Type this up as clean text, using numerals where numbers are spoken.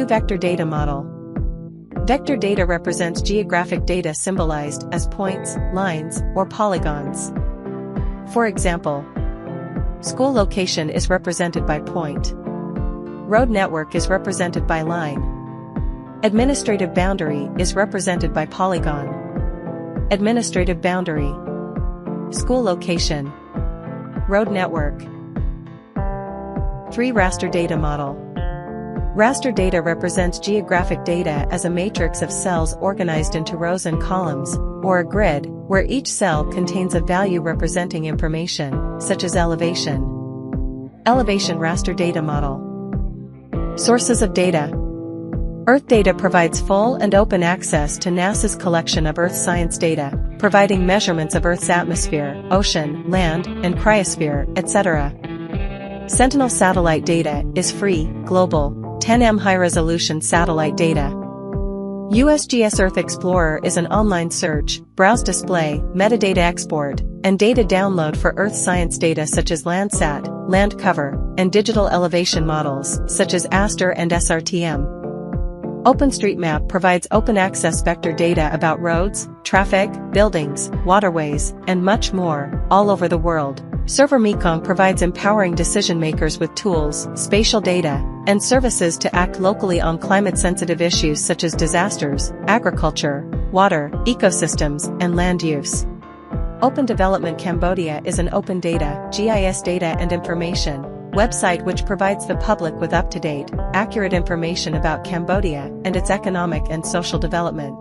Vector data model. Vector data represents geographic data symbolized as points, lines, or polygons. For example, school location is represented by point. Road network is represented by line. Administrative boundary is represented by polygon. Administrative boundary. School location. Road network. 3. Raster data model. Raster data represents geographic data as a matrix of cells organized into rows and columns, or a grid, where each cell contains a value representing information, such as elevation. Elevation raster data model. Sources of data. Earth data provides full and open access to NASA's collection of Earth science data, providing measurements of Earth's atmosphere, ocean, land, and cryosphere, etc. Sentinel satellite data is free, global, 10M high-resolution satellite data. USGS Earth Explorer is an online search, browse display, metadata export, and data download for Earth science data such as Landsat, land cover, and digital elevation models, such as ASTER and SRTM. OpenStreetMap provides open-access vector data about roads, traffic, buildings, waterways, and much more, all over the world. Server Mekong provides empowering decision-makers with tools, spatial data, and services to act locally on climate-sensitive issues such as disasters, agriculture, water, ecosystems, and land use. Open Development Cambodia is an open data, GIS data and information website which provides the public with up-to-date, accurate information about Cambodia and its economic and social development.